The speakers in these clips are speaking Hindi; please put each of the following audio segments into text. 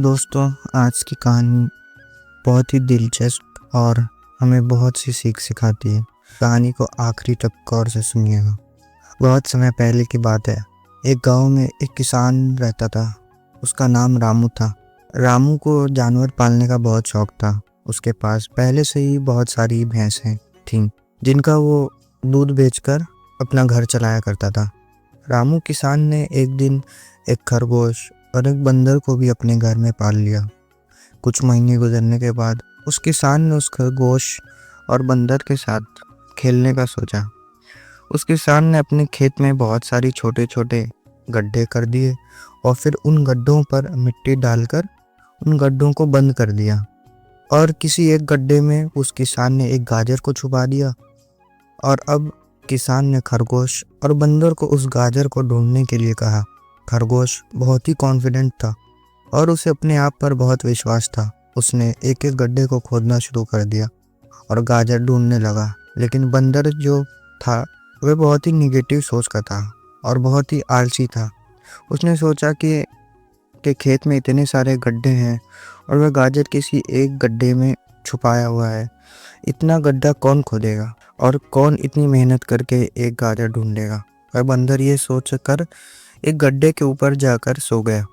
दोस्तों, आज की कहानी बहुत ही दिलचस्प और हमें बहुत सी सीख सिखाती है। कहानी को आखिरी तक गौर से सुनिएगा। बहुत समय पहले की बात है। एक गांव में एक किसान रहता था। उसका नाम रामू था। रामू को जानवर पालने का बहुत शौक था। उसके पास पहले से ही बहुत सारी भैंसें थीं, जिनका वो दूध बेचकर अपना घर चलाया करता था। रामू किसान ने एक दिन एक खरगोश और एक बंदर को भी अपने घर में पाल लिया। कुछ महीने गुजरने के बाद उस किसान ने उस खरगोश और बंदर के साथ खेलने का सोचा। उस किसान ने अपने खेत में बहुत सारी छोटे छोटे गड्ढे कर दिए और फिर उन गड्ढों पर मिट्टी डालकर उन गड्ढों को बंद कर दिया। और किसी एक गड्ढे में उस किसान ने एक गाजर को छुपा दिया। और अब किसान ने खरगोश और बंदर को उस गाजर को ढूंढने के लिए कहा। खरगोश बहुत ही कॉन्फिडेंट था और उसे अपने आप पर बहुत विश्वास था। उसने एक एक गड्ढे को खोदना शुरू कर दिया और गाजर ढूंढने लगा। लेकिन बंदर जो था वह बहुत ही निगेटिव सोच का था और बहुत ही आलसी था। उसने सोचा कि खेत में इतने सारे गड्ढे हैं और वह गाजर किसी एक गड्ढे में छुपाया हुआ है। इतना गड्ढा कौन खोदेगा और कौन इतनी मेहनत करके एक गाजर ढूंढेगा। वह बंदर ये सोच कर एक गड्ढे के ऊपर जाकर सो गया।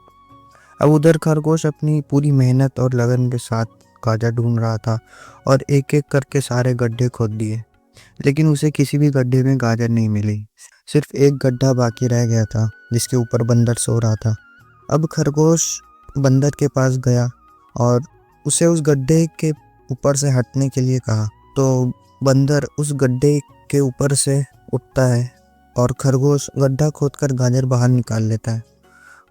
अब उधर खरगोश अपनी पूरी मेहनत और लगन के साथ गाजर ढूंढ रहा था और एक एक करके सारे गड्ढे खोद दिए, लेकिन उसे किसी भी गड्ढे में गाजर नहीं मिली। सिर्फ एक गड्ढा बाकी रह गया था जिसके ऊपर बंदर सो रहा था। अब खरगोश बंदर के पास गया और उसे उस गड्ढे के ऊपर से हटने के लिए कहा। तो बंदर उस गड्ढे के ऊपर से उठता है और खरगोश गड्ढा खोदकर गाजर बाहर निकाल लेता है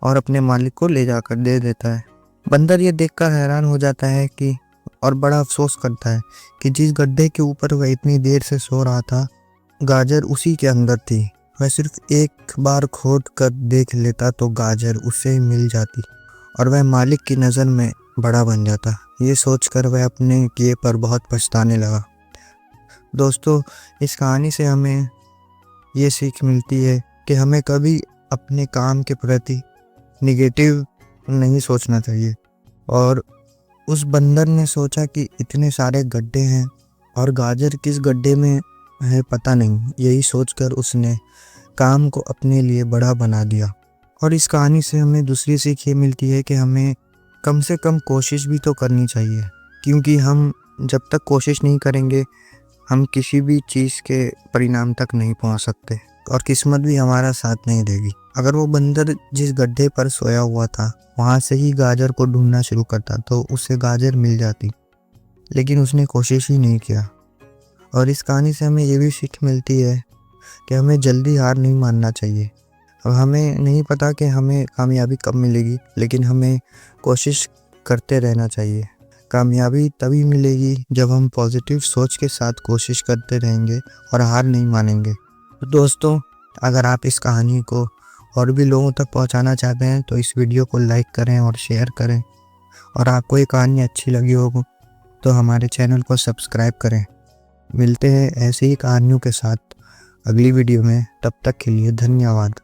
और अपने मालिक को ले जाकर दे देता है। बंदर ये देखकर हैरान हो जाता है कि और बड़ा अफसोस करता है कि जिस गड्ढे के ऊपर वह इतनी देर से सो रहा था, गाजर उसी के अंदर थी। वह सिर्फ एक बार खोद कर देख लेता तो गाजर उसे मिल जाती और वह मालिक की नज़र में बड़ा बन जाता। ये सोचकर वह अपने किए पर बहुत पछताने लगा। दोस्तों, इस कहानी से हमें ये सीख मिलती है कि हमें कभी अपने काम के प्रति निगेटिव नहीं सोचना चाहिए। और उस बंदर ने सोचा कि इतने सारे गड्ढे हैं और गाजर किस गड्ढे में है पता नहीं। यही सोचकर उसने काम को अपने लिए बड़ा बना दिया। और इस कहानी से हमें दूसरी सीख ये मिलती है कि हमें कम से कम कोशिश भी तो करनी चाहिए, क्योंकि हम जब तक कोशिश नहीं करेंगे हम किसी भी चीज़ के परिणाम तक नहीं पहुंच सकते और किस्मत भी हमारा साथ नहीं देगी। अगर वो बंदर जिस गड्ढे पर सोया हुआ था वहाँ से ही गाजर को ढूंढना शुरू करता तो उसे गाजर मिल जाती, लेकिन उसने कोशिश ही नहीं किया। और इस कहानी से हमें ये भी सीख मिलती है कि हमें जल्दी हार नहीं मानना चाहिए। अब हमें नहीं पता कि हमें कामयाबी कब मिलेगी, लेकिन हमें कोशिश करते रहना चाहिए। कामयाबी तभी मिलेगी जब हम पॉजिटिव सोच के साथ कोशिश करते रहेंगे और हार नहीं मानेंगे। तो दोस्तों, अगर आप इस कहानी को और भी लोगों तक पहुंचाना चाहते हैं तो इस वीडियो को लाइक करें और शेयर करें। और आपको ये कहानी अच्छी लगी हो तो हमारे चैनल को सब्सक्राइब करें। मिलते हैं ऐसे ही कहानियों के साथ अगली वीडियो में। तब तक के लिए धन्यवाद।